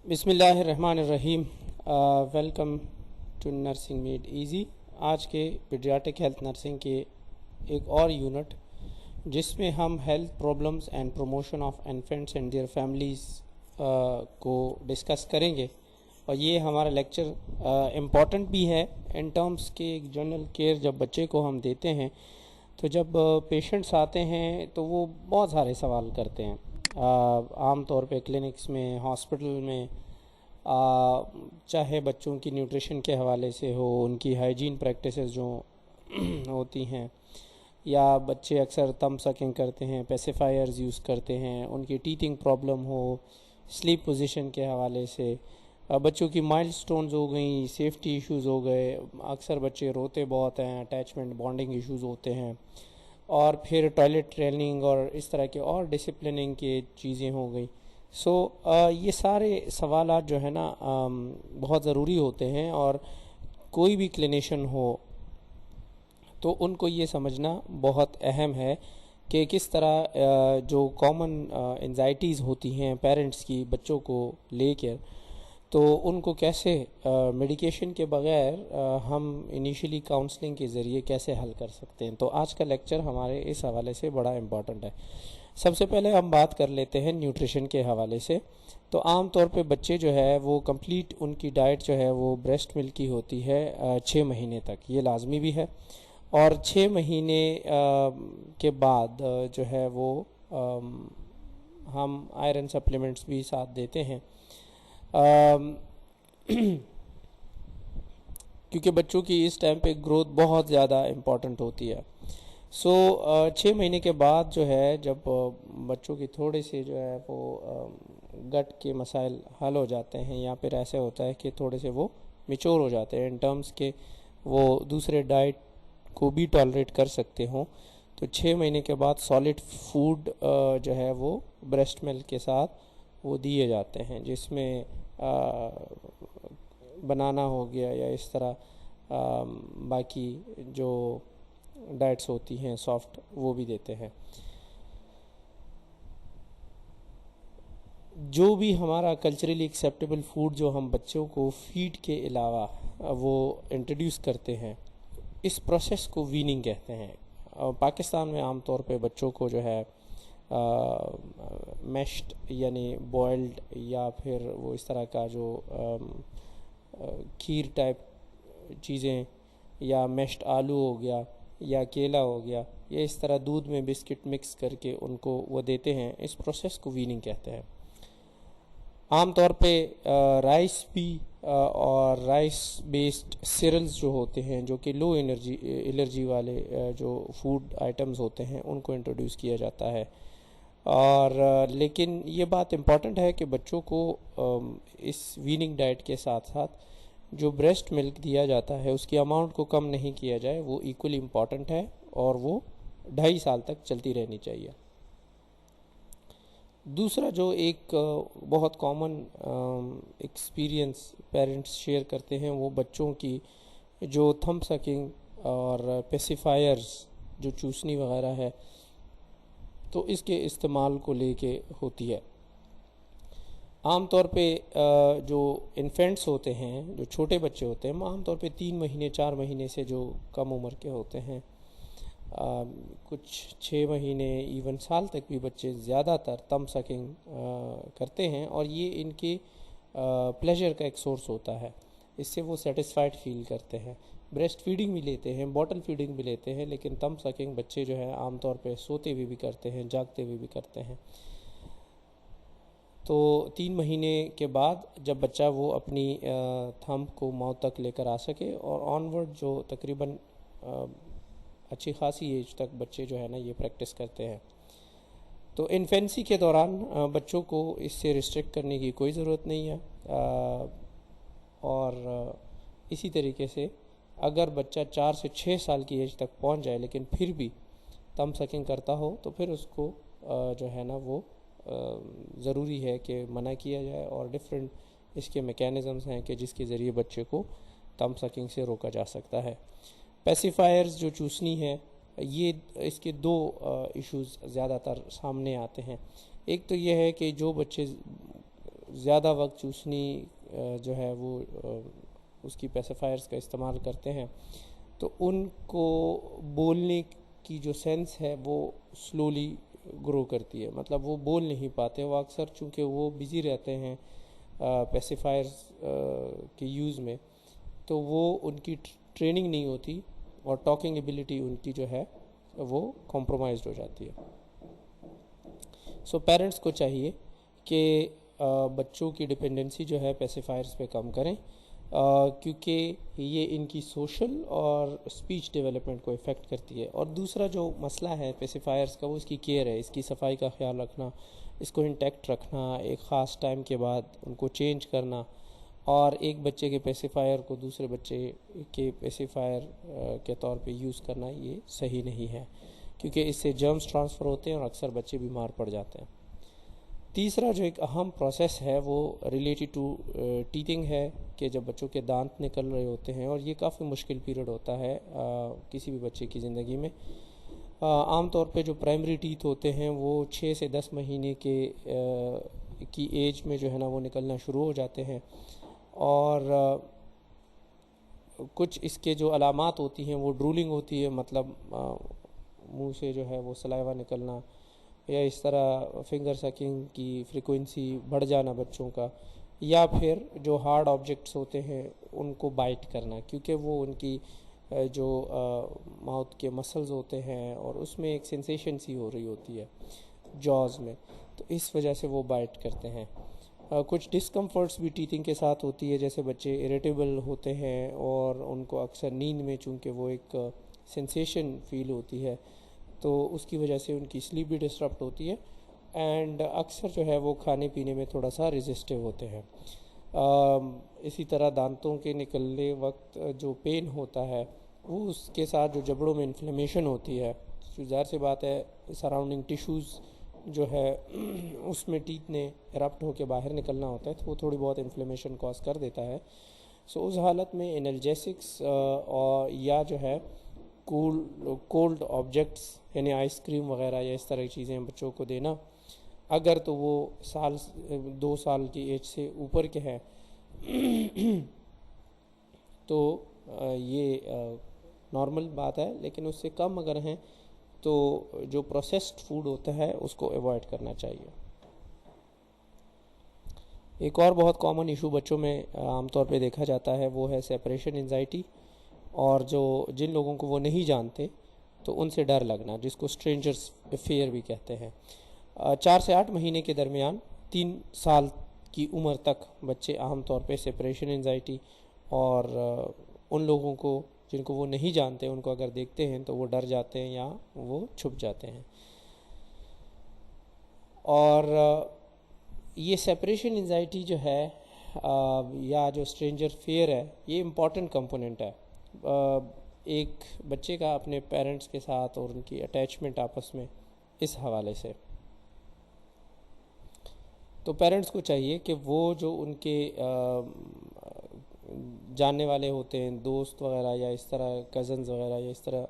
बिस्मिल्लाहिर्रहमानिर्रहीम। Welcome to nursing made easy. आज के पीडियाट्रिक हेल्थ नर्सिंग के एक और यूनिट जिसमें हम health problems and promotion of infants and there families को डिस्कस करेंगे। और ये हमारा लेक्चर इम्पॉर्टेंट भी है इन टर्म्स के एक जनरल केयर जब बच्चे को हम देते हैं तो जब पेशेंट्स आते हैं तो वो बहुत सारे सवाल करते हैं। आम तौर पे क्लिनिक्स में, हॉस्पिटल में, चाहे बच्चों की न्यूट्रिशन के हवाले से हो, उनकी हाइजीन प्रैक्टिसेस जो होती हैं, या बच्चे अक्सर थंब सकिंग करते हैं, पेसिफायर्स यूज़ करते हैं, उनकी टीथिंग प्रॉब्लम हो, स्लीप पोजीशन के हवाले से, बच्चों की माइलस्टोन्स हो गई, सेफ्टी इश्यूज़ हो गए, अक्सर बच्चे रोते बहुत हैं, अटैचमेंट बॉन्डिंग इश्यूज़ होते हैं, और फिर टॉयलेट ट्रेनिंग और इस तरह के और डिसिप्लिनिंग की चीज़ें हो गई। ये सारे सवालात जो है ना बहुत ज़रूरी होते हैं, और कोई भी क्लिनिशियन हो तो उनको ये समझना बहुत अहम है कि किस तरह जो कॉमन एंजाइटीज़ होती हैं पेरेंट्स की बच्चों को लेकर, तो उनको कैसे मेडिकेशन के बगैर हम इनिशियली काउंसलिंग के ज़रिए कैसे हल कर सकते हैं। तो आज का लेक्चर हमारे इस हवाले से बड़ा इम्पॉर्टेंट है। सबसे पहले हम बात कर लेते हैं न्यूट्रिशन के हवाले से। तो आम तौर पे बच्चे जो है वो कंप्लीट उनकी डाइट जो है वो ब्रेस्ट मिल्क की होती है 6 महीने तक, ये लाजमी भी है। और 6 महीने के बाद जो है वो हम आयरन सप्लीमेंट्स भी साथ देते हैं, क्योंकि बच्चों की इस टाइम पे ग्रोथ बहुत ज़्यादा इम्पॉर्टेंट होती है। 6 महीने के बाद जो है जब बच्चों की थोड़े से जो है वो गट के मसाइल हल हो जाते हैं, या फिर ऐसे होता है कि थोड़े से वो मिच्योर हो जाते हैं इन टर्म्स के वो दूसरे डाइट को भी टॉलरेट कर सकते हों, तो 6 महीने के बाद सॉलिड फूड जो है वो ब्रेस्ट मिल्क के साथ वो दिए जाते हैं, जिसमें बनाना हो गया या इस तरह बाकी जो डाइट्स होती हैं सॉफ्ट, वो भी देते हैं। जो भी हमारा कल्चरली एक्सेप्टेबल फूड जो हम बच्चों को फीड के अलावा वो इंट्रोड्यूस करते हैं, इस प्रोसेस को वीनिंग कहते हैं। पाकिस्तान में आम तौर पे बच्चों को जो है मैश्ड यानी बॉइल्ड, या फिर वो इस तरह का जो खीर टाइप चीज़ें, या मैश्ड आलू हो गया या केला हो गया, या इस तरह दूध में बिस्किट मिक्स करके उनको वो देते हैं। इस प्रोसेस को वीनिंग कहते हैं। आम तौर पे राइस भी और राइस बेस्ड सीरियल्स जो होते हैं, जो कि लो एलर्जी वाले जो फूड आइटम्स होते हैं, उनको इंट्रोड्यूस किया जाता है। और लेकिन ये बात इम्पॉर्टेंट है कि बच्चों को इस वीनिंग डाइट के साथ साथ जो ब्रेस्ट मिल्क दिया जाता है उसकी अमाउंट को कम नहीं किया जाए, वो इक्वली इम्पॉर्टेंट है, और वो 2.5 साल तक चलती रहनी चाहिए। दूसरा जो एक बहुत कॉमन एक्सपीरियंस पेरेंट्स शेयर करते हैं, वो बच्चों की जो थंब सकिंग और पेसिफायर्स जो चूसनी वगैरह है, तो इसके इस्तेमाल को लेके होती है। आम तौर पे जो इन्फेंट्स होते हैं, जो छोटे बच्चे होते हैं, आम तौर पे 3 महीने 4 महीने से जो कम उम्र के होते हैं, कुछ 6 महीने इवन साल तक भी बच्चे ज़्यादातर थंब सकिंग करते हैं, और ये इनके प्लेजर का एक सोर्स होता है। इससे वो सेटिस्फाइड फील करते हैं। ब्रेस्ट फीडिंग भी लेते हैं, बॉटल फीडिंग भी लेते हैं, लेकिन थंब सकिंग बच्चे जो है आमतौर पे सोते हुए भी करते हैं, जागते हुए भी करते हैं। तो 3 महीने के बाद जब बच्चा वो अपनी थंब को माउथ तक लेकर आ सके, और ऑनवर्ड जो तकरीबन अच्छी खासी एज तक बच्चे जो है ना ये प्रैक्टिस करते हैं। तो इन्फेंसी के दौरान बच्चों को इससे रिस्ट्रिक्ट करने की कोई ज़रूरत नहीं है। और इसी तरीके से अगर बच्चा 4 से 6 साल की एज तक पहुंच जाए लेकिन फिर भी थंब सकिंग करता हो, तो फिर उसको जो है ना वो ज़रूरी है कि मना किया जाए, और डिफरेंट इसके मैकेनिज़म्स हैं कि जिसके ज़रिए बच्चे को थंब सकिंग से रोका जा सकता है। पेसिफायर्स जो चूसनी है, ये इसके 2 इश्यूज़ ज़्यादातर सामने आते हैं। एक तो ये है कि जो बच्चे ज़्यादा वक्त चूसनी जो है वो उसकी पेसिफायर्स का इस्तेमाल करते हैं, तो उनको बोलने की जो सेंस है वो स्लोली ग्रो करती है, मतलब वो बोल नहीं पाते। वो अक्सर चूँकि वो बिज़ी रहते हैं पेसिफायर्स के यूज़ में, तो वो उनकी ट्रेनिंग नहीं होती और टॉकिंग एबिलिटी उनकी जो है वो कॉम्प्रोमाइज़ हो जाती है। सो पेरेंट्स को चाहिए कि बच्चों की डिपेंडेंसी जो है पेसिफायर्स पे कम करें, क्योंकि ये इनकी सोशल और स्पीच डेवलपमेंट को इफ़ेक्ट करती है। और दूसरा जो मसला है पेसिफायर्स का वो इसकी केयर है, इसकी सफाई का ख्याल रखना, इसको इंटैक्ट रखना, एक ख़ास टाइम के बाद उनको चेंज करना, और एक बच्चे के पेसिफायर को दूसरे बच्चे के पेसिफायर के तौर पे यूज़ करना ये सही नहीं है, क्योंकि इससे जर्म्स ट्रांसफ़र होते हैं और अक्सर बच्चे बीमार पड़ जाते हैं। तीसरा जो एक अहम प्रोसेस है वो रिलेटेड टू टीथिंग है, कि जब बच्चों के दांत निकल रहे होते हैं, और ये काफ़ी मुश्किल पीरियड होता है किसी भी बच्चे की ज़िंदगी में। आम तौर पे जो प्राइमरी टीथ होते हैं वो 6 से 10 महीने की एज में जो है ना वो निकलना शुरू हो जाते हैं, और कुछ इसके जो अलामात होती हैं वो ड्रूलिंग होती है, मतलब मुंह से जो है वो सलाइवा निकलना, या इस तरह फिंगर सकिंग की फ्रीक्वेंसी बढ़ जाना बच्चों का, या फिर जो हार्ड ऑब्जेक्ट्स होते हैं उनको बाइट करना, क्योंकि वो उनकी जो माउथ के मसल्स होते हैं और उसमें एक सेंसेशन सी हो रही होती है जॉज में, तो इस वजह से वो बाइट करते हैं। कुछ डिस्कम्फर्ट्स भी टीथिंग के साथ होती है, जैसे बच्चे इरिटेबल होते हैं और उनको अक्सर नींद में, चूँकि वो एक सेंसेशन फील होती है, तो उसकी वजह से उनकी स्लीप भी डिस्टर्ब होती है, एंड अक्सर जो है वो खाने पीने में थोड़ा सा रेजिस्टिव होते हैं। इसी तरह दांतों के निकलने वक्त जो पेन होता है वो उसके साथ जो जबड़ों में इन्फ्लेमेशन होती है, ज़ाहिर सी बात है सराउंडिंग टिश्यूज़ जो है उसमें टीथ ने एरप्ट होकर बाहर निकलना होता है, तो वो थोड़ी बहुत इन्फ्लेमेशन कॉज कर देता है। सो उस हालत में एनाल्जेसिक्स और या जो है कोल्ड ऑब्जेक्ट्स यानी आइसक्रीम वगैरह या इस तरह की चीज़ें बच्चों को देना, अगर तो वो 2 साल की एज से ऊपर के हैं तो ये नॉर्मल बात है, लेकिन उससे कम अगर हैं तो जो प्रोसेस्ड फूड होता है उसको अवॉइड करना चाहिए। एक और बहुत कॉमन इशू बच्चों में आमतौर पे देखा जाता है वो है सेपरेशन एंजाइटी, और जिन लोगों को वो नहीं जानते तो उनसे डर लगना, जिसको स्ट्रेंजर्स फेयर भी कहते हैं। 4 से 8 महीने के दरमियान 3 साल की उम्र तक बच्चे आमतौर पे सेपरेशन एंजाइटी, और उन लोगों को जिनको वो नहीं जानते उनको अगर देखते हैं तो वो डर जाते हैं या वो छुप जाते हैं। और ये सेपरेशन एंजाइटी जो है या जो स्ट्रेंजर फेयर है, ये इम्पॉर्टेंट कंपोनेंट है एक बच्चे का अपने पेरेंट्स के साथ और उनकी अटैचमेंट आपस में, इस हवाले से। तो पेरेंट्स को चाहिए कि वो जो उनके जानने वाले होते हैं, दोस्त वगैरह या इस तरह कज़न्स वगैरह या इस तरह,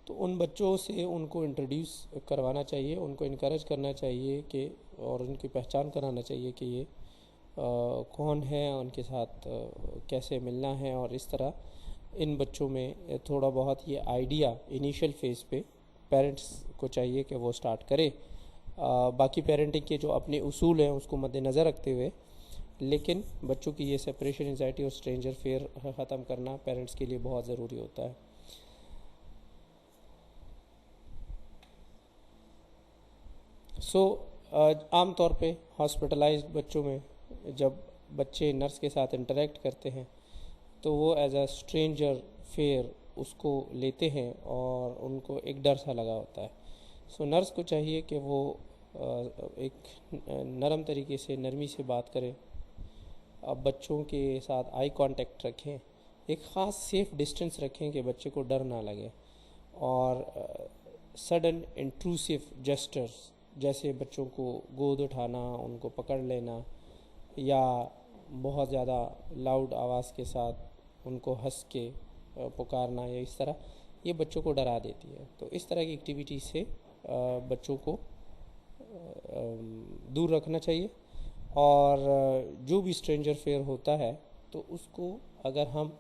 तो उन बच्चों से उनको इंट्रोड्यूस करवाना चाहिए, उनको इनकरेज करना चाहिए कि, और उनकी पहचान कराना चाहिए कि ये कौन है, उनके साथ कैसे मिलना है, और इस तरह इन बच्चों में थोड़ा बहुत ये आइडिया इनिशियल फेज़ पे पेरेंट्स को चाहिए कि वो स्टार्ट करे। बाकी पेरेंटिंग के जो अपने उसूल हैं उसको मद्देनज़र रखते हुए, लेकिन बच्चों की ये सेपरेशन एंजाइटी और स्ट्रेंजर फेयर ख़त्म करना पेरेंट्स के लिए बहुत ज़रूरी होता है। आम तौर पे हॉस्पिटलाइज्ड बच्चों में जब बच्चे नर्स के साथ इंटरेक्ट करते हैं तो वो एज अ स्ट्रेंजर फेयर उसको लेते हैं और उनको एक डर सा लगा होता है। नर्स को चाहिए कि वो एक नरम तरीके से, नरमी से बात करें, अब बच्चों के साथ आई कांटेक्ट रखें, एक ख़ास सेफ डिस्टेंस रखें कि बच्चे को डर ना लगे, और सडन इंट्रूसिव जेस्चर्स जैसे बच्चों को गोद उठाना, उनको पकड़ लेना, या बहुत ज़्यादा लाउड आवाज़ के साथ उनको हंस के पुकारना या इस तरह, ये बच्चों को डरा देती है। तो इस तरह की एक्टिविटी से बच्चों को दूर रखना चाहिए, और जो भी स्ट्रेंजर फेयर होता है तो उसको अगर हम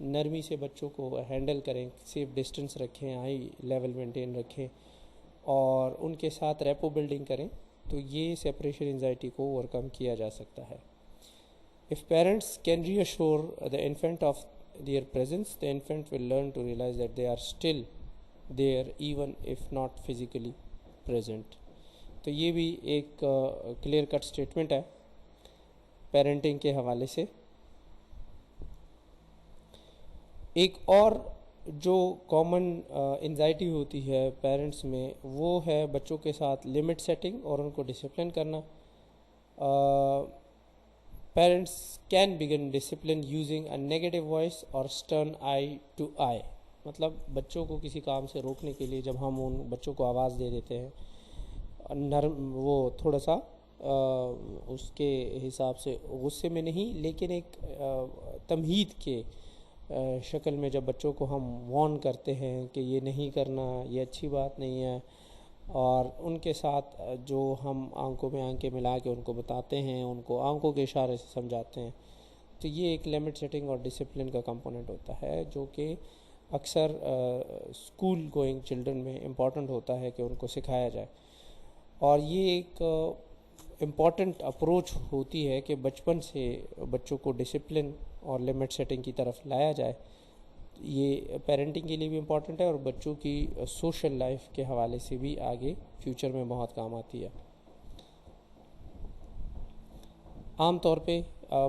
नरमी से बच्चों को हैंडल करें, सेफ डिस्टेंस रखें, हाई लेवल मेंटेन रखें और उनके साथ रेपो बिल्डिंग करें, तो ये सेपरेशन एंजाइटी को ओवरकम किया जा सकता है. If parents can reassure the infant of their presence, the infant will learn to realize that they are still there even if not physically present. तो ये भी एक क्लियर कट स्टेटमेंट है पेरेंटिंग के हवाले से. एक और जो कॉमन एंजाइटी होती है पेरेंट्स में वो है बच्चों के साथ लिमिट सेटिंग और उनको डिसिप्लिन करना. Parents can begin discipline using a negative voice or stern eye to eye. मतलब बच्चों को किसी काम से रोकने के लिए जब हम उन बच्चों को आवाज़ दे देते हैं नरम, वो थोड़ा सा उसके हिसाब से गुस्से में नहीं लेकिन एक तमहीद के शक्ल में जब बच्चों को हम वार्न करते हैं कि ये नहीं करना, ये अच्छी बात नहीं है, और उनके साथ जो हम आंखों में आंखें मिला के उनको बताते हैं, उनको आंखों के इशारे से समझाते हैं, तो ये एक लिमिट सेटिंग और डिसिप्लिन का कंपोनेंट होता है जो कि अक्सर स्कूल गोइंग चिल्ड्रन में इम्पॉर्टेंट होता है कि उनको सिखाया जाए. और ये एक इम्पॉर्टेंट अप्रोच होती है कि बचपन से बच्चों को डिसिप्लिन और लिमिट सेटिंग की तरफ लाया जाए. ये पेरेंटिंग के लिए भी इम्पॉर्टेंट है और बच्चों की सोशल लाइफ के हवाले से भी आगे फ्यूचर में बहुत काम आती है. आम तौर पे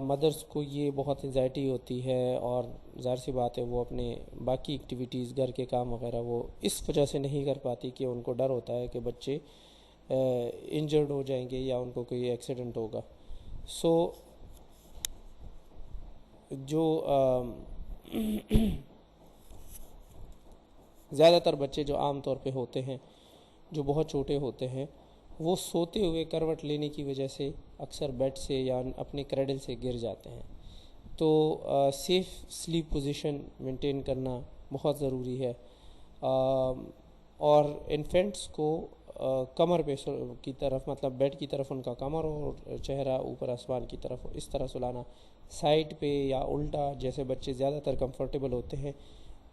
मदर्स को ये बहुत एंजाइटी होती है और ज़ाहिर सी बात है वो अपने बाकी एक्टिविटीज़, घर के काम वगैरह वो इस वजह से नहीं कर पाती कि उनको डर होता है कि बच्चे इंजर्ड हो जाएंगे या उनको कोई एक्सीडेंट होगा. सो जो ज़्यादातर बच्चे जो आम तौर पे होते हैं, जो बहुत छोटे होते हैं, वो सोते हुए करवट लेने की वजह से अक्सर बेड से या अपने क्रेडल से गिर जाते हैं. तो सेफ़ स्लीप पोजीशन मेंटेन करना बहुत ज़रूरी है. और इन्फेंट्स को कमर पे की तरफ, मतलब बेड की तरफ उनका कमर और चेहरा ऊपर आसमान की तरफ इस तरह सुलाना, साइड पे या उल्टा, जैसे बच्चे ज़्यादातर कंफर्टेबल होते हैं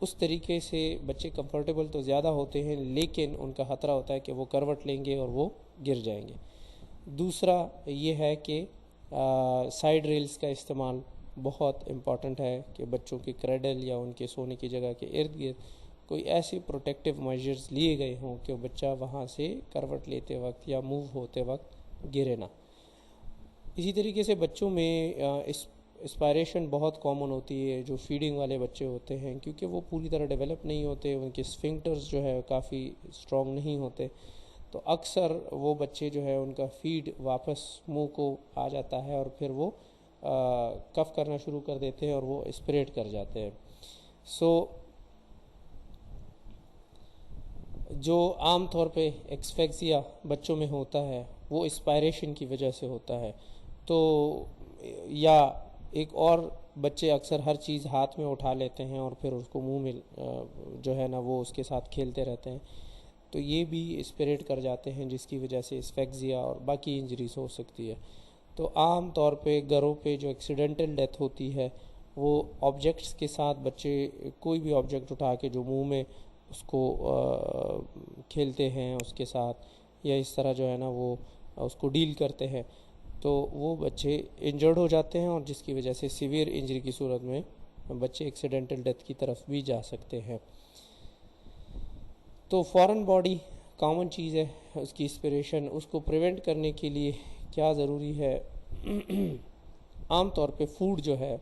उस तरीके से. बच्चे कंफर्टेबल तो ज़्यादा होते हैं लेकिन उनका ख़तरा होता है कि वो करवट लेंगे और वो गिर जाएंगे. दूसरा ये है कि साइड रेल्स का इस्तेमाल बहुत इम्पॉर्टेंट है कि बच्चों के क्रेडल या उनके सोने की जगह के इर्द गिर्द कोई ऐसे प्रोटेक्टिव मेजर्स लिए गए हों कि बच्चा वहाँ से करवट लेते वक्त या मूव होते वक्त गिरे ना. इसी तरीके से बच्चों में इंस्पायरेशन बहुत कॉमन होती है जो फीडिंग वाले बच्चे होते हैं, क्योंकि वो पूरी तरह डेवलप नहीं होते, उनके स्फिंक्टर्स जो है काफ़ी स्ट्रॉन्ग नहीं होते, तो अक्सर वो बच्चे जो है उनका फीड वापस मुंह को आ जाता है और फिर वो कफ करना शुरू कर देते हैं और वो एस्पिरेट कर जाते हैं. सो जो आम तौर पे एक्सफेक्सिया बच्चों में होता है वो इंस्पायरेशन की वजह से होता है. तो या एक और बच्चे अक्सर हर चीज़ हाथ में उठा लेते हैं और फिर उसको मुंह में जो है ना वो उसके साथ खेलते रहते हैं, तो ये भी स्पिरिट कर जाते हैं जिसकी वजह से एस्फेक्सिया और बाकी इंजरीज हो सकती है. तो आम तौर पे घरों पे जो एक्सीडेंटल डेथ होती है वो ऑब्जेक्ट्स के साथ, बच्चे कोई भी ऑब्जेक्ट उठा के जो मुंह में उसको खेलते हैं उसके साथ या इस तरह जो है ना वो उसको डील करते हैं, तो वो बच्चे इंजर्ड हो जाते हैं और जिसकी वजह से सीवियर इंजरी की सूरत में बच्चे एक्सीडेंटल डेथ की तरफ भी जा सकते हैं. तो फॉरेन बॉडी कॉमन चीज़ है, उसकी इंस्पिरेशन, उसको प्रिवेंट करने के लिए क्या ज़रूरी है. आम तौर पे फूड जो है,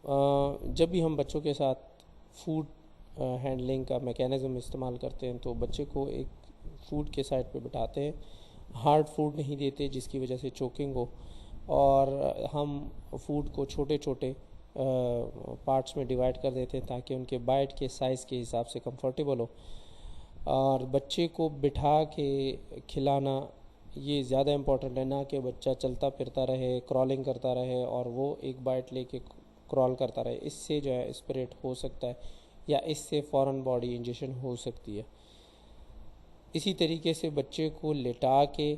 जब भी हम बच्चों के साथ फूड हैंडलिंग का मैकेनिज़्म इस्तेमाल करते हैं तो बच्चे को एक फूड के साइड पे बिठाते हैं, हार्ड फूड नहीं देते जिसकी वजह से चोकिंग हो, और हम फूड को छोटे छोटे पार्ट्स में डिवाइड कर देते हैं ताकि उनके बाइट के साइज़ के हिसाब से कंफर्टेबल हो. और बच्चे को बिठा के खिलाना ये ज़्यादा इम्पोर्टेंट है, ना कि बच्चा चलता फिरता रहे, क्रॉलिंग करता रहे और वो एक बाइट लेके क्रॉल करता रहे. इससे जो है स्पिरिट हो सकता है या इससे फॉरेन बॉडी इंजेक्शन हो सकती है. इसी तरीके से बच्चे को लेटा के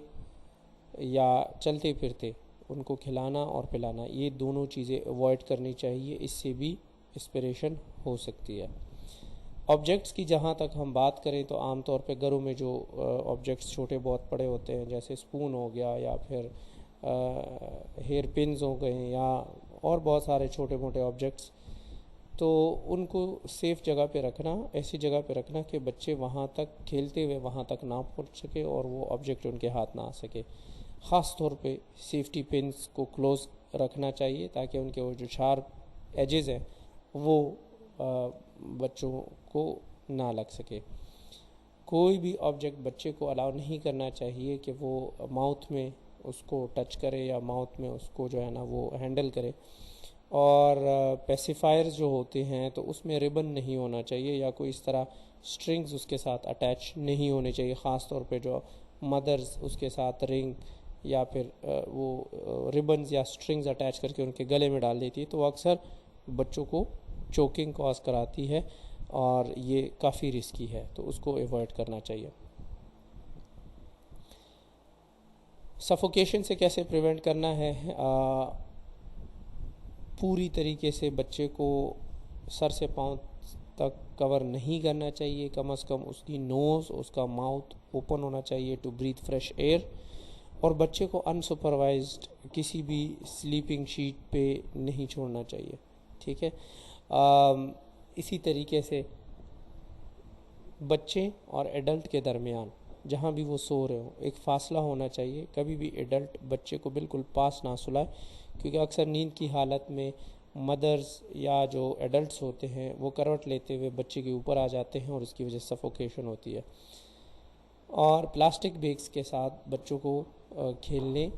या चलते फिरते उनको खिलाना और पिलाना, ये दोनों चीज़ें अवॉइड करनी चाहिए, इससे भी एस्पिरेशन हो सकती है। ऑब्जेक्ट्स की जहाँ तक हम बात करें तो आमतौर पे घरों में जो ऑब्जेक्ट्स छोटे बहुत पड़े होते हैं, जैसे स्पून हो गया या फिर हेयर पिन्स हो गए या और बहुत सारे छोटे मोटे ऑब्जेक्ट्स, तो उनको सेफ़ जगह पे रखना, ऐसी जगह पे रखना कि बच्चे वहाँ तक खेलते हुए वहाँ तक ना पहुँच सके और वो ऑब्जेक्ट उनके हाथ ना आ सके। ख़ास तौर पे सेफ्टी पिन्स को क्लोज़ रखना चाहिए ताकि उनके वो जो शार्प एजेस हैं वो बच्चों को ना लग सके। कोई भी ऑब्जेक्ट बच्चे को अलाउ नहीं करना चाहिए कि वो माउथ में उसको टच करे या माउथ में उसको जो है ना वो हैंडल करे। और पेसिफायर्स जो होते हैं तो उसमें रिबन नहीं होना चाहिए या कोई इस तरह स्ट्रिंग्स उसके साथ अटैच नहीं होने चाहिए। ख़ास तौर पे जो मदर्स उसके साथ रिंग या फिर वो रिबन्स या स्ट्रिंग्स अटैच करके उनके गले में डाल देती है, तो अक्सर बच्चों को चोकिंग कॉज कराती है और ये काफ़ी रिस्की है, तो उसको अवॉइड करना चाहिए। सफोकेशन से कैसे प्रिवेंट करना है? पूरी तरीके से बच्चे को सर से पाँव तक कवर नहीं करना चाहिए, कम से कम उसकी नोज़, उसका माउथ ओपन होना चाहिए टू ब्रीथ फ्रेश एयर। और बच्चे को अनसुपरवाइज्ड किसी भी स्लीपिंग शीट पे नहीं छोड़ना चाहिए, ठीक है। इसी तरीके से बच्चे और एडल्ट के दरमियान जहाँ भी वो सो रहे हो एक फ़ासला होना चाहिए। कभी भी एडल्ट बच्चे को बिल्कुल पास ना सुलाए, क्योंकि अक्सर नींद की हालत में मदर्स या जो एडल्ट्स होते हैं वो करवट लेते हुए बच्चे के ऊपर आ जाते हैं और उसकी वजह से सफोकेशन होती है। और प्लास्टिक बैग्स के साथ बच्चों को खेलने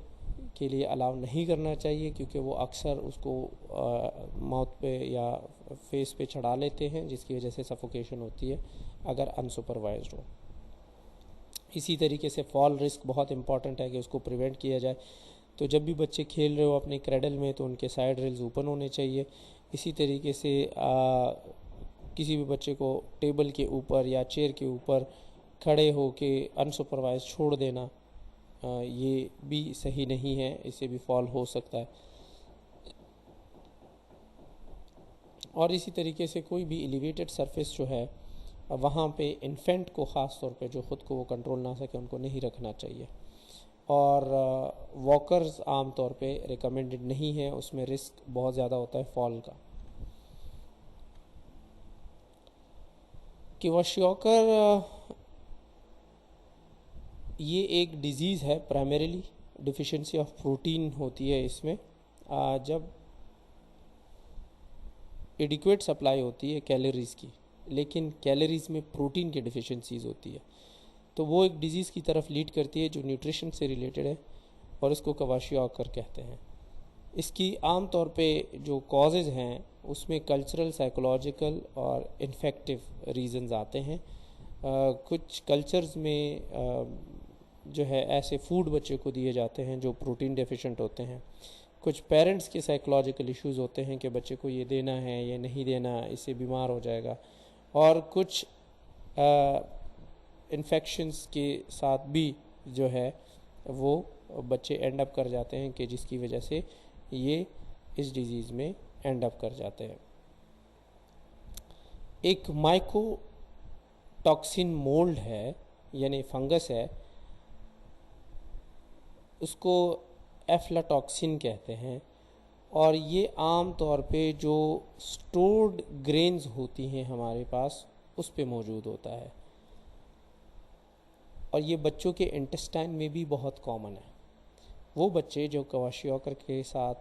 के लिए अलाउ नहीं करना चाहिए, क्योंकि वो अक्सर उसको माउथ पे या फेस पे चढ़ा लेते हैं, जिसकी वजह से सफोकेशन होती है अगर अनसुपरवाइज्ड हो। इसी तरीके से फॉल रिस्क बहुत इंपॉर्टेंट है कि उसको प्रिवेंट किया जाए। तो जब भी बच्चे खेल रहे हो अपने क्रैडल में तो उनके साइड रेल्स ओपन होने चाहिए। इसी तरीके से किसी भी बच्चे को टेबल के ऊपर या चेयर के ऊपर खड़े हो के अनसुपरवाइज छोड़ देना ये भी सही नहीं है, इससे भी फॉल हो सकता है। और इसी तरीके से कोई भी एलिवेटेड सरफेस जो है वहाँ पे इन्फेंट को ख़ास तौर पे जो ख़ुद को वो कंट्रोल ना सके उनको नहीं रखना चाहिए। और वॉकर्स आम तौर पे रिकमेंडेड नहीं है, उसमें रिस्क बहुत ज़्यादा होता है फॉल का। क्विशॉकर ये एक डिज़ीज़ है, प्राइमरीली डिफिशिएंसी ऑफ प्रोटीन होती है इसमें। जब एडिक्वेट सप्लाई होती है कैलोरीज़ की, लेकिन कैलोरीज़ में प्रोटीन की डिफिशिएंसीज होती है, तो वो एक डिज़ीज़ की तरफ लीड करती है जो न्यूट्रिशन से रिलेटेड है और इसको क्विशॉकर कहते हैं। इसकी आम तौर पे जो कॉजेज़ हैं उसमें कल्चरल, साइकोलॉजिकल और इन्फेक्टिव रीज़न्स आते हैं। कुछ कल्चर्स में जो है ऐसे फूड बच्चे को दिए जाते हैं जो प्रोटीन डेफिशिएंट होते हैं। कुछ पेरेंट्स के साइकोलॉजिकल इश्यूज़ होते हैं कि बच्चे को ये देना है, ये नहीं देना, इससे बीमार हो जाएगा। और कुछ इन्फेक्शंस के साथ भी जो है वो बच्चे एंड अप कर जाते हैं कि जिसकी वजह से ये इस डिज़ीज़ में एंड अप कर जाते हैं। एक माइकोटॉक्सिन मोल्ड है, यानी फंगस है, उसको एफ्लाटॉक्सिन कहते हैं। और ये आम तौर पे जो स्टोर्ड ग्रेन्स होती हैं हमारे पास उस पे मौजूद होता है और ये बच्चों के इंटेस्टाइन में भी बहुत कॉमन है। वो बच्चे जो क्विशॉकर के साथ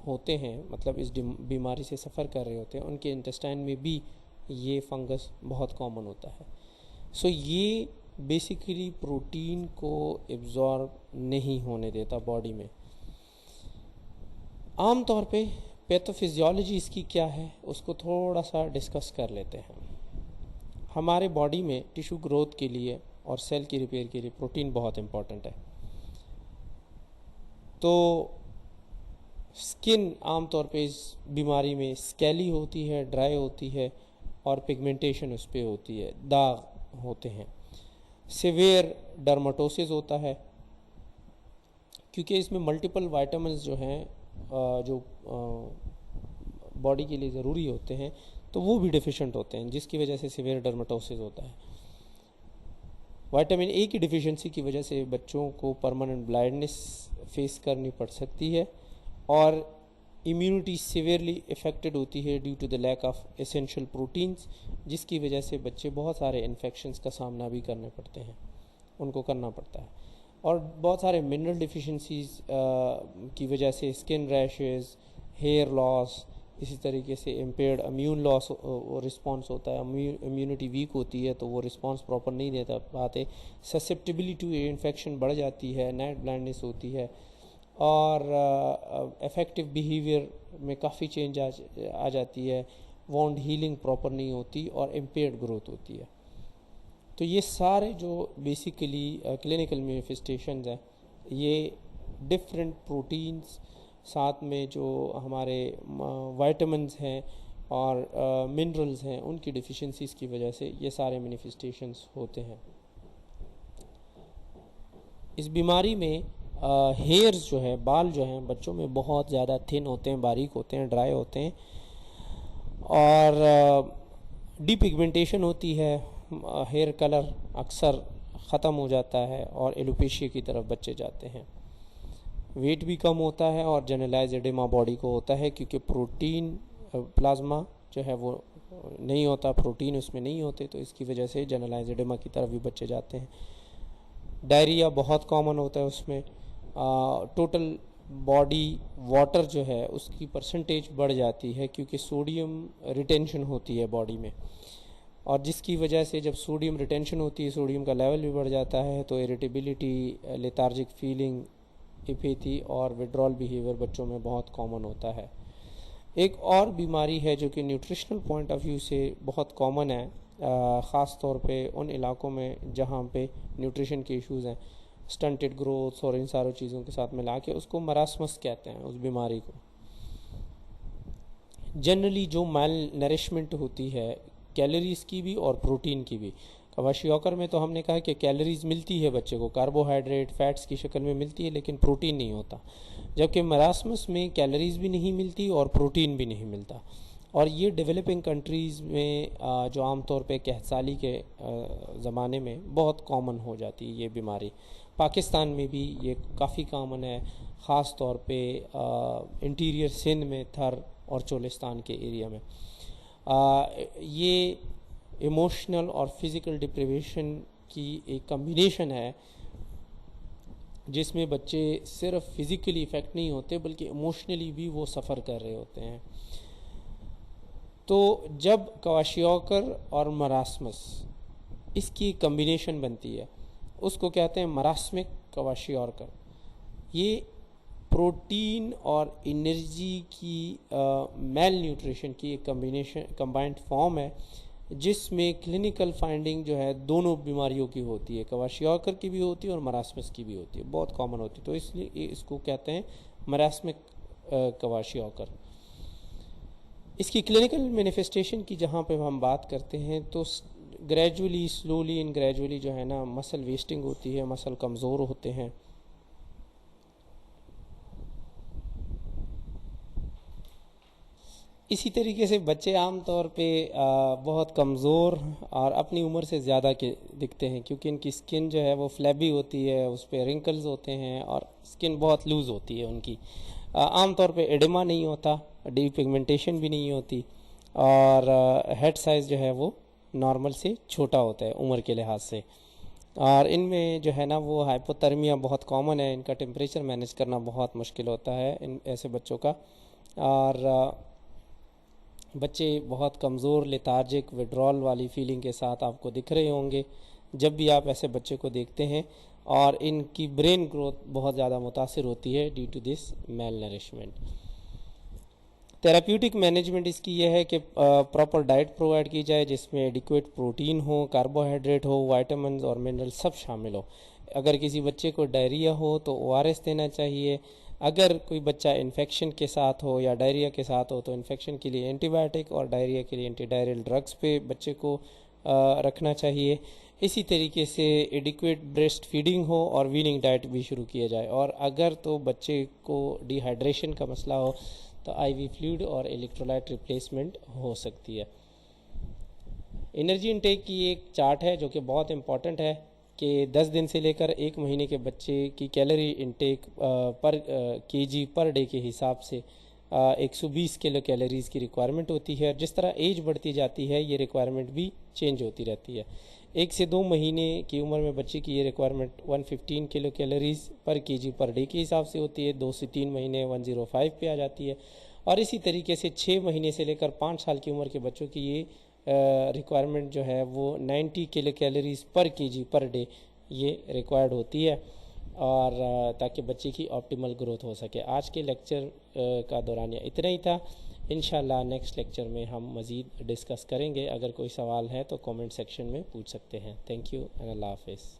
होते हैं, मतलब इस बीमारी से सफ़र कर रहे होते हैं, उनके इंटेस्टाइन में भी ये फंगस बहुत कॉमन होता है। सो ये बेसिकली प्रोटीन को एब्जॉर्ब नहीं होने देता बॉडी में। आम तौर पे पैथोफिजियोलॉजी इसकी क्या है उसको थोड़ा सा डिस्कस कर लेते हैं। हमारे बॉडी में टिश्यू ग्रोथ के लिए और सेल की रिपेयर के लिए प्रोटीन बहुत इंपॉर्टेंट है। तो स्किन आम तौर पे इस बीमारी में स्केली होती है, ड्राई होती है और पिगमेंटेशन उस पर होती है, दाग होते हैं। सिवियर डर्माटोसिस होता है क्योंकि इसमें मल्टीपल वाइटामिन्स जो हैं जो बॉडी के लिए ज़रूरी होते हैं तो वो भी डिफिशेंट होते हैं, जिसकी वजह से सीवियर डर्मेटोसिस होता है। विटामिन ए की डिफिशिएंसी की वजह से बच्चों को परमानेंट ब्लाइंडनेस फेस करनी पड़ सकती है और इम्यूनिटी सीवियरली इफेक्टेड होती है due to the lack of essential proteins, जिसकी वजह से बच्चे बहुत सारे इन्फेक्शंस का सामना भी करना पड़ता है और बहुत सारे मिनरल डिफिशिएंसीज की वजह से स्किन रैशेस, हेयर लॉस, इसी तरीके से इम्पेयर्ड इम्यून लॉस रिस्पॉन्स होता है, इम्यूनिटी वीक होती है तो वो रिस्पॉन्स प्रॉपर नहीं देता पाते, ससेप्टिबिलिटी टू इन्फेक्शन बढ़ जाती है, नाइट ब्लाइंडनेस होती है और इफेक्टिव बिहेवियर में काफ़ी चेंज आ जाती है, वॉन्ड हीलिंग प्रॉपर नहीं होती और इम्पेयर्ड ग्रोथ होती है। तो ये सारे जो बेसिकली क्लिनिकल मैनिफेस्टेशंस हैं, ये डिफरेंट प्रोटीन्स साथ में जो हमारे वाइटामिन्स हैं और मिनरल्स हैं उनकी डिफिशिएंसीज की वजह से ये सारे मैनिफेस्टेशंस होते हैं। इस बीमारी में हेयर्स जो है, बाल जो हैं बच्चों में बहुत ज़्यादा थिन होते हैं, बारीक होते हैं, ड्राई होते हैं और डीपिगमेंटेशन होती है, हेयर कलर अक्सर ख़त्म हो जाता है और एलोपेशिया की तरफ बच्चे जाते हैं। वेट भी कम होता है और जनरलाइज एडेमा बॉडी को होता है क्योंकि प्रोटीन प्लाज्मा जो है वो नहीं होता, प्रोटीन उसमें नहीं होते, तो इसकी वजह से जनरलाइज एडेमा की तरफ भी बच्चे जाते हैं। डायरिया बहुत कॉमन होता है उसमें, टोटल बॉडी वाटर जो है उसकी परसेंटेज बढ़ जाती है क्योंकि सोडियम रिटेंशन होती है बॉडी में और जिसकी वजह से जब सोडियम रिटेंशन होती है, सोडियम का लेवल भी बढ़ जाता है तो इरिटेबिलिटी, लेथार्जिक फीलिंग, एपैथी और विड्रॉल बिहेवियर बच्चों में बहुत कॉमन होता है। एक और बीमारी है जो कि न्यूट्रिशनल पॉइंट ऑफ व्यू से बहुत कॉमन है, ख़ास तौर पे उन इलाकों में जहाँ पे न्यूट्रिशन के इश्यूज़ हैं, स्टंटेड ग्रोथ और इन सारी चीज़ों के साथ मिला के उसको मरासमस कहते हैं उस बीमारी को। जनरली जो माल नरिशमेंट होती है कैलोरीज़ की भी और प्रोटीन की भी, क्वाशियोकर में तो हमने कहा कि कैलोरीज मिलती है बच्चे को, कार्बोहाइड्रेट फैट्स की शक्ल में मिलती है लेकिन प्रोटीन नहीं होता, जबकि मरासमस में कैलोरीज भी नहीं मिलती और प्रोटीन भी नहीं मिलता। और ये डेवलपिंग कंट्रीज़ में जो आमतौर पे कहसाली के ज़माने में बहुत कॉमन हो जाती है ये बीमारी। पाकिस्तान में भी ये काफ़ी कॉमन है, ख़ास तौर पे इंटीरियर सिंध में, थर और चोलिस्तान के एरिया में। ये इमोशनल और फिज़िकल डिप्रिवेशन की एक कम्बिनेशन है जिसमें बच्चे सिर्फ फिज़िकली इफ़ेक्ट नहीं होते बल्कि इमोशनली भी वो सफ़र कर रहे होते हैं। तो जब क्वाशियोकर और मरासमस इसकी कम्बिनेशन बनती है उसको कहते हैं मरासमिक क्वाशियोकर। ये प्रोटीन और एनर्जी की मेल न्यूट्रिशन की एक कम्बिनेशन, कंबाइंड फॉर्म है जिसमें क्लिनिकल फाइंडिंग जो है दोनों बीमारियों की होती है, क्वाशियोकर की भी होती है और मरासमस की भी होती है, बहुत कॉमन होती है, तो इसलिए इसको कहते हैं मरासमिक क्वाशियोकर। इसकी क्लिनिकल मैनिफेस्टेशन की जहाँ पे हम बात करते हैं तो ग्रेजुअली, स्लोली एंड ग्रेजुअली जो है ना मसल वेस्टिंग होती है, मसल कमज़ोर होते हैं। इसी तरीके से बच्चे आम तौर पे बहुत कमज़ोर और अपनी उम्र से ज़्यादा के दिखते हैं क्योंकि इनकी स्किन जो है वो फ्लैबी होती है, उस पर रिंकल्स होते हैं और स्किन बहुत लूज़ होती है उनकी। आम तौर पे एडेमा नहीं होता, डीपिगमेंटेशन भी नहीं होती और हेड साइज़ जो है वो नॉर्मल से छोटा होता है उम्र के लिहाज से। और इनमें जो है ना वो हाइपोथर्मिया बहुत कॉमन है, इनका टेम्परेचर मैनेज करना बहुत मुश्किल होता है इन ऐसे बच्चों का। और बच्चे बहुत कमज़ोर, लेथार्जिक, विड्रॉल वाली फीलिंग के साथ आपको दिख रहे होंगे जब भी आप ऐसे बच्चे को देखते हैं और इनकी ब्रेन ग्रोथ बहुत ज़्यादा मुतासिर होती है due to this malnourishment. Therapeutic management इसकी यह है कि प्रॉपर डाइट प्रोवाइड की जाए जिसमें एडिक्वेट प्रोटीन हो, कार्बोहाइड्रेट हो, वाइटामिन और मिनरल सब शामिल हो। अगर किसी बच्चे को डायरिया हो तो ORS देना चाहिए। अगर कोई बच्चा इन्फेक्शन के साथ हो या डायरिया के साथ हो तो इन्फेक्शन के लिए एंटीबायोटिक और डायरिया के लिए एंटी डायरियल ड्रग्स पे बच्चे को रखना चाहिए। इसी तरीके से एडिक्वेट ब्रेस्ट फीडिंग हो और वीनिंग डाइट भी शुरू किया जाए। और अगर तो बच्चे को डिहाइड्रेशन का मसला हो तो आईवी फ्लूइड और इलेक्ट्रोलाइट रिप्लेसमेंट हो सकती है। एनर्जी इनटेक की एक चार्ट है जो कि बहुत इम्पॉर्टेंट है कि 10 दिन से लेकर 1 महीने के बच्चे की कैलोरी इनटेक पर केजी पर डे के हिसाब से 120 किलो कैलोरीज़ की रिक्वायरमेंट होती है। जिस तरह एज बढ़ती जाती है ये रिक्वायरमेंट भी चेंज होती रहती है। 1 से 2 महीने की उम्र में बच्चे की ये रिक्वायरमेंट 115 किलो कैलोरीज़ पर केजी पर डे के हिसाब से होती है। 2 से 3 महीने 105 पे आ जाती है। और इसी तरीके से 6 महीने से लेकर 5 साल की उम्र के बच्चों की ये रिक्वायरमेंट जो है वो 90 किलो कैलोरीज़ पर केजी पर डे ये रिक्वायर्ड होती है, और ताकि बच्चे की ऑप्टिमल ग्रोथ हो सके। आज के लेक्चर का दौरानिया इतना ही था। इंशाल्लाह नेक्स्ट लेक्चर में हम मज़ीद डिस्कस करेंगे। अगर कोई सवाल है तो कमेंट सेक्शन में पूछ सकते हैं। थैंक यू एंड अल्लाह हाफ़िज़।